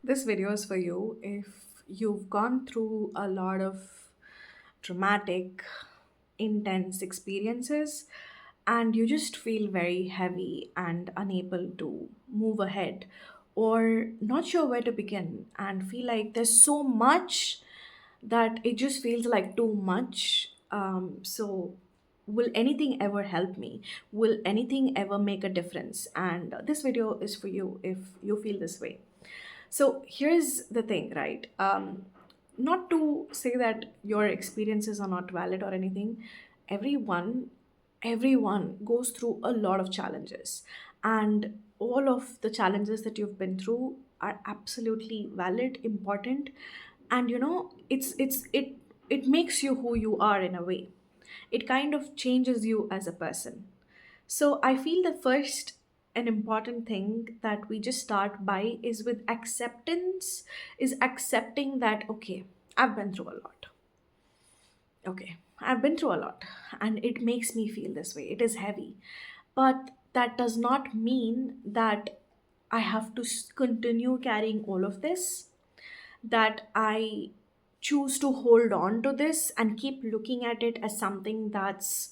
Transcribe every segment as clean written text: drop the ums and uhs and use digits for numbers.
This video is for you if you've gone through a lot of dramatic, intense experiences and you just feel very heavy and unable to move ahead or not sure where to begin and feel like there's so much that it just feels like too much. So, will anything ever help me? Will anything ever make a difference? And this video is for you if you feel this way. So here's the thing, right? Not to say that your experiences are not valid or anything. Everyone, everyone goes through a lot of challenges, and all of the challenges that you've been through are absolutely valid, important, and it makes you who you are in a way. It kind of changes you as a person. So I feel the first and important thing that we just start by is with acceptance, is accepting that, okay, I've been through a lot. Okay, I've been through a lot and it makes me feel this way. It is heavy. But that does not mean that I have to continue carrying all of this, that I choose to hold on to this and keep looking at it as something that's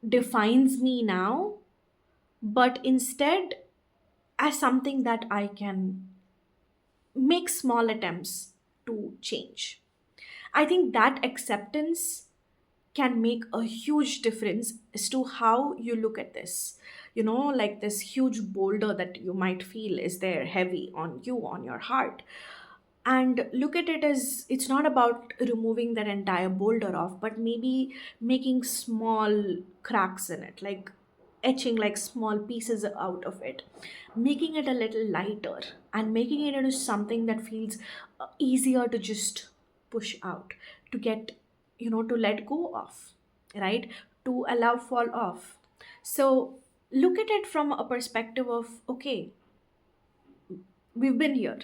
defines me now, but instead as something that I can make small attempts to change. I think that acceptance can make a huge difference as to how you look at this. Like this huge boulder that you might feel is there heavy on you, on your heart. And look at it as it's not about removing that entire boulder off, but maybe making small cracks in it, like etching like small pieces out of it, making it a little lighter and making it into something that feels easier to just push out, to get, to let go of, right? To allow fall off. So look at it from a perspective of, okay, we've been here.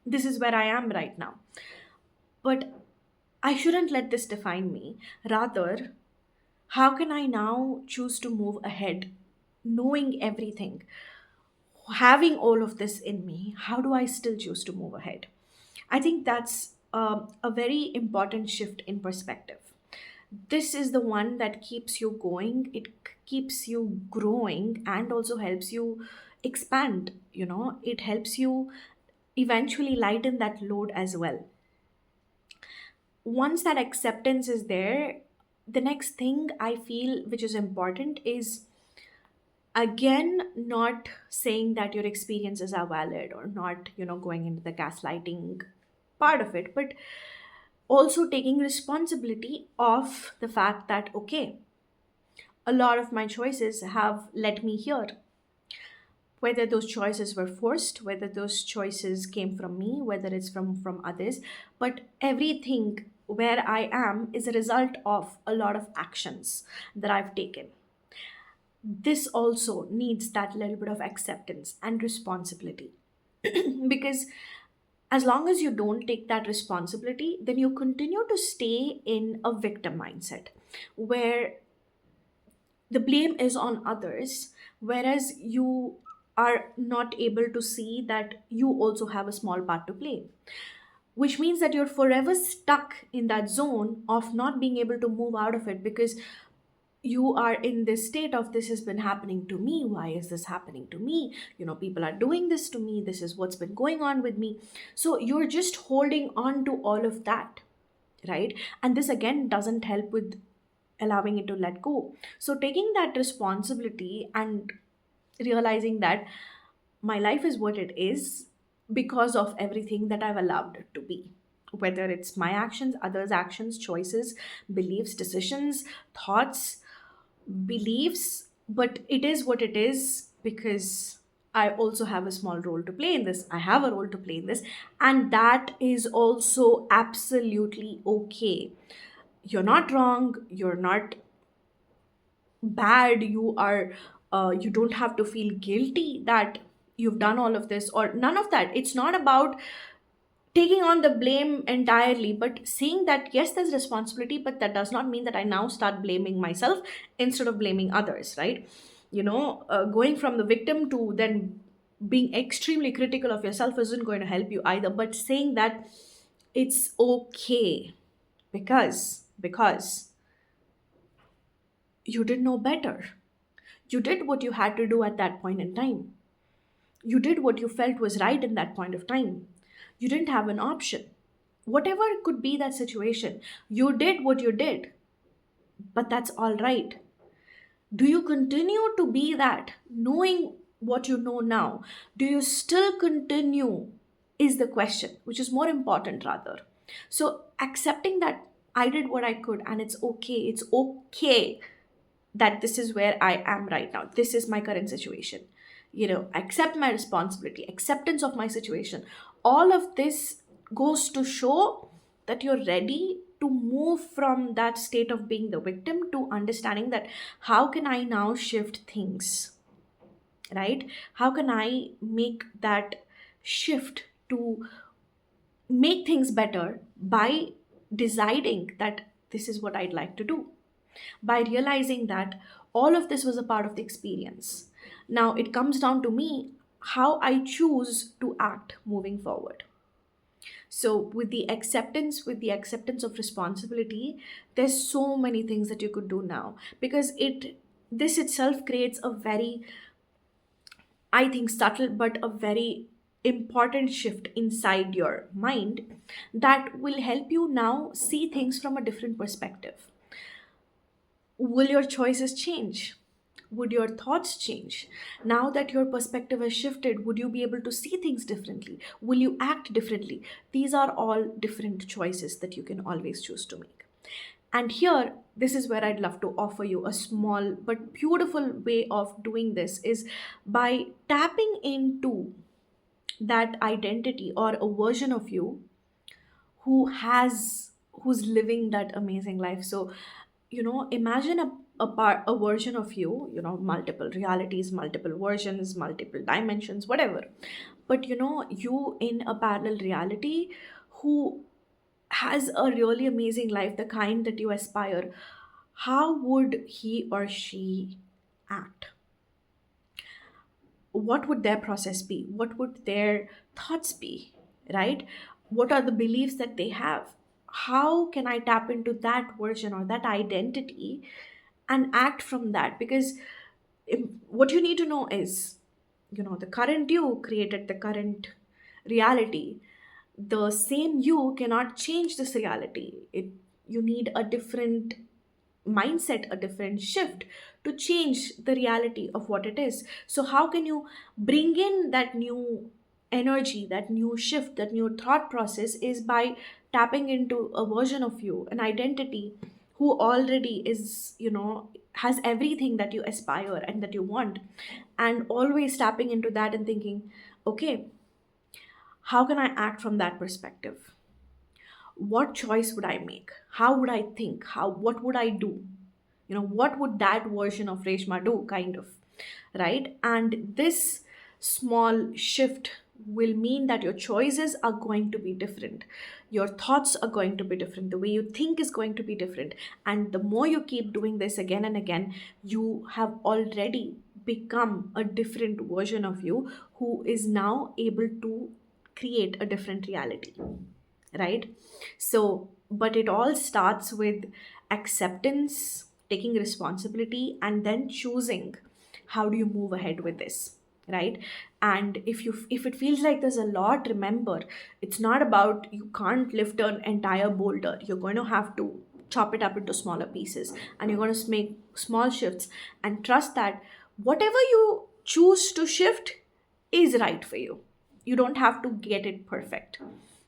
This is where I am right now. But I shouldn't let this define me. Rather, how can I now choose to move ahead, knowing everything, having all of this in me? How do I still choose to move ahead? I think that's a very important shift in perspective. This is the one that keeps you going, it keeps you growing, and also helps you expand. It helps you eventually lighten that load as well. Once that acceptance is there, the next thing I feel which is important is, again, not saying that your experiences are valid or not, going into the gaslighting part of it, but also taking responsibility of the fact that, okay, a lot of my choices have led me here. Whether those choices were forced, whether those choices came from me, whether it's from others, but everything where I am is a result of a lot of actions that I've taken. This also needs that little bit of acceptance and responsibility. Because as long as you don't take that responsibility, then you continue to stay in a victim mindset where the blame is on others, whereas you are not able to see that you also have a small part to play, which means that you're forever stuck in that zone of not being able to move out of it, because you are in this state of, this has been happening to me, why is this happening to me, people are doing this to me, this is what's been going on with me. So you're just holding on to all of that, right? And this again doesn't help with allowing it to let go. So taking that responsibility and realizing that my life is what it is because of everything that I've allowed it to be, whether it's my actions, others' actions, choices, beliefs, decisions, thoughts, beliefs, but it is what it is because I also have a small role to play in this. I have a role to play in this, and that is also absolutely okay. You're not wrong, you're not bad, you don't have to feel guilty that you've done all of this or none of that. It's not about taking on the blame entirely, but seeing that yes, there's responsibility, but that does not mean that I now start blaming myself instead of blaming others, right? Going from the victim to then being extremely critical of yourself isn't going to help you either, but saying that it's okay because you did know better. You did what you had to do at that point in time. You did what you felt was right in that point of time. You didn't have an option. Whatever could be that situation, you did what you did, but that's all right. Do you continue to be that, knowing what you know now? Do you still continue? Is the question, which is more important rather. So, accepting that I did what I could and it's okay. It's okay that this is where I am right now. This is my current situation. Accept my responsibility, acceptance of my situation. All of this goes to show that you're ready to move from that state of being the victim to understanding that how can I now shift things, right? How can I make that shift to make things better by deciding that this is what I'd like to do, by realizing that all of this was a part of the experience. Now it comes down to me how I choose to act moving forward. So with the acceptance of responsibility, there's so many things that you could do now, because it this itself creates a very, I think, subtle but a very important shift inside your mind that will help you now see things from a different perspective. Will your choices change? Would your thoughts change? Now that your perspective has shifted, would you be able to see things differently? Will you act differently? These are all different choices that you can always choose to make. And here, this is where I'd love to offer you a small but beautiful way of doing this is by tapping into that identity or a version of you who's living that amazing life. So imagine a version of you, multiple realities, multiple versions, multiple dimensions, whatever, but you in a parallel reality who has a really amazing life, the kind that you aspire. How would he or she act? What would their process be? What would their thoughts be, right? What are the beliefs that they have? How can I tap into that version or that identity and act from that? Because what you need to know is, the current you created the current reality. The same you cannot change this reality. You need a different mindset, a different shift to change the reality of what it is. So, how can you bring in that new energy, that new shift, that new thought process is by tapping into a version of you, an identity who already is, has everything that you aspire and that you want, and always tapping into that and thinking, okay, how can I act from that perspective? What choice would I make? How would I think? What would I do? What would that version of Reshma do, kind of, right? And this small shift will mean that your choices are going to be different. Your thoughts are going to be different. The way you think is going to be different. And the more you keep doing this again and again, you have already become a different version of you who is now able to create a different reality, right? So, but it all starts with acceptance, taking responsibility, and then choosing how do you move ahead with this, right? And if it feels like there's a lot, remember, it's not about you can't lift an entire boulder. You're going to have to chop it up into smaller pieces, and you're going to make small shifts, and trust that whatever you choose to shift is right for you. You don't have to get it perfect.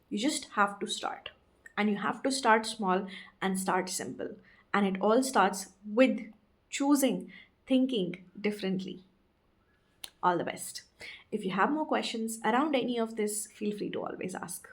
You just have to start. And you have to start small and start simple. And it all starts with choosing, thinking differently. All the best. If you have more questions around any of this, feel free to always ask.